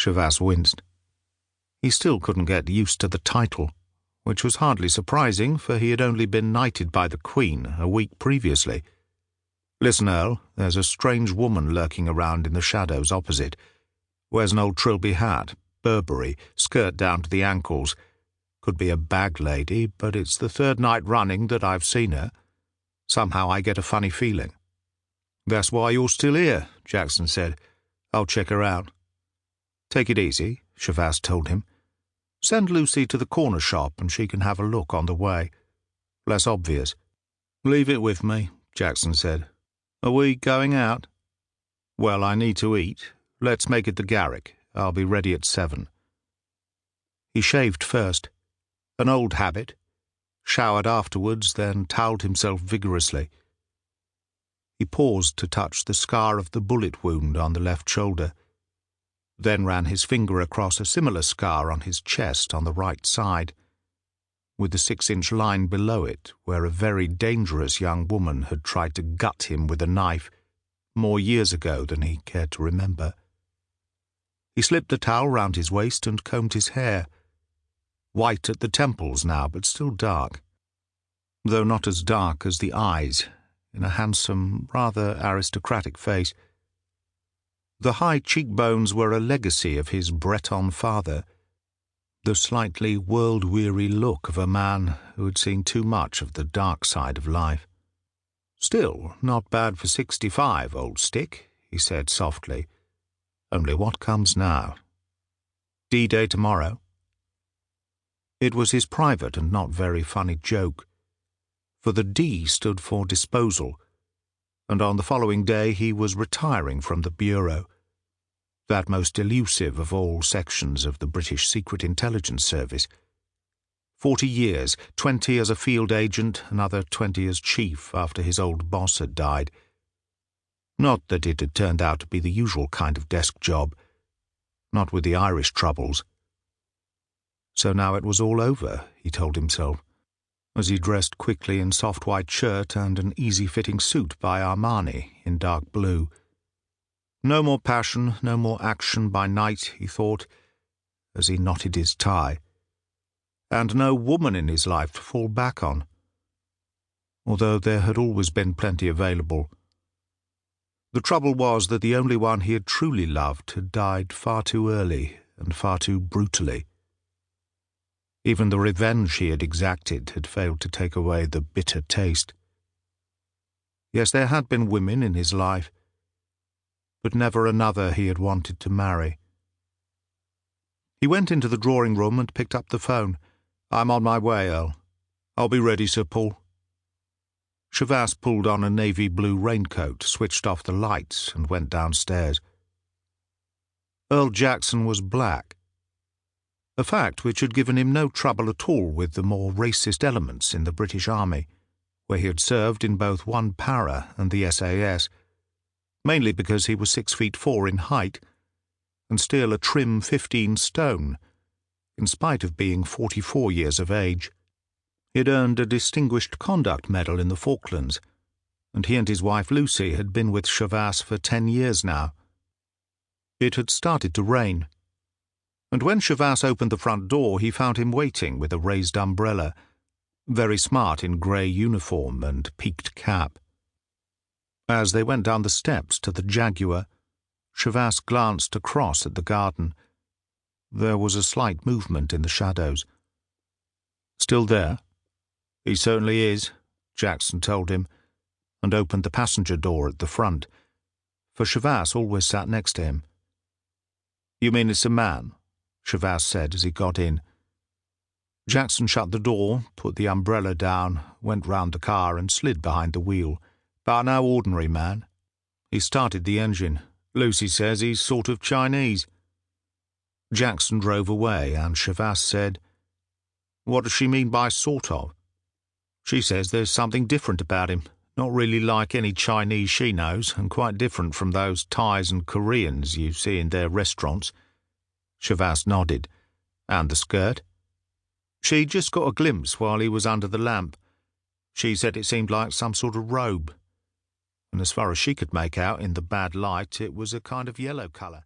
Chavasses winced. He still couldn't get used to the title, which was hardly surprising, for he had only been knighted by the Queen a week previously. "Listen, Earl, there's a strange woman lurking around in the shadows opposite. Wears an old Trilby hat, Burberry, skirt down to the ankles. Could be a bag lady, but it's the third night running that I've seen her. Somehow I get a funny feeling." "That's why you're still here," Jackson said. "I'll check her out." "Take it easy," Chavasses told him. "Send Lucy to the corner shop and she can have a look on the way. Less obvious." "Leave it with me," Jackson said. "Are we going out?" "Well, I need to eat. Let's make it the Garrick. I'll be ready at 7. He shaved first, an old habit, showered afterwards, then towelled himself vigorously. He paused to touch the scar of the bullet wound on the left shoulder, then ran his finger across a similar scar on his chest on the right side, with the 6-inch line below it where a very dangerous young woman had tried to gut him with a knife more years ago than he cared to remember. He slipped the towel round his waist and combed his hair, white at the temples now, but still dark, though not as dark as the eyes in a handsome, rather aristocratic face. The high cheekbones were a legacy of his Breton father, the slightly world-weary look of a man who had seen too much of the dark side of life. "Still, not bad for 65, old stick," he said softly. "Only what comes now? D-Day tomorrow?" It was his private and not very funny joke, for the D stood for disposal, and on the following day he was retiring from the Bureau, that most elusive of all sections of the British Secret Intelligence Service. 40 years, 20 as a field agent, another 20 as chief after his old boss had died. Not that it had turned out to be the usual kind of desk job, not with the Irish troubles. So now it was all over, he told himself, as he dressed quickly in soft white shirt and an easy-fitting suit by Armani in dark blue. No more passion, no more action by night, he thought, as he knotted his tie. And no woman in his life to fall back on, although there had always been plenty available. The trouble was that the only one he had truly loved had died far too early and far too brutally. Even the revenge he had exacted had failed to take away the bitter taste. Yes, there had been women in his life, but never another he had wanted to marry. He went into the drawing-room and picked up the phone. "I'm on my way, Earl." "I'll be ready, Sir Paul." Chavasses pulled on a navy blue raincoat, switched off the lights, and went downstairs. Earl Jackson was black, a fact which had given him no trouble at all with the more racist elements in the British Army, where he had served in both 1 Para and the SAS, mainly because he was 6'4" in height, and still a trim 15 stone, in spite of being 44 years of age. He had earned a Distinguished Conduct Medal in the Falklands, and he and his wife Lucy had been with Chavasses for 10 years now. It had started to rain, and when Chavasses opened the front door he found him waiting with a raised umbrella, very smart in grey uniform and peaked cap. As they went down the steps to the Jaguar, Chavasses glanced across at the garden. There was a slight movement in the shadows. "Still there?" "He certainly is," Jackson told him, and opened the passenger door at the front, for Chavasses always sat next to him. "You mean it's a man?" Chavasses said as he got in. Jackson shut the door, put the umbrella down, went round the car and slid behind the wheel. "But no ordinary man. He started the engine. Lucy says he's sort of Chinese." Jackson drove away, and Chavasses said, "What does she mean by sort of?" "She says there's something different about him, not really like any Chinese she knows, and quite different from those Thais and Koreans you see in their restaurants." Chavasses nodded. "And the skirt?" "She just got a glimpse while he was under the lamp. She said it seemed like some sort of robe, and as far as she could make out in the bad light, it was a kind of yellow colour."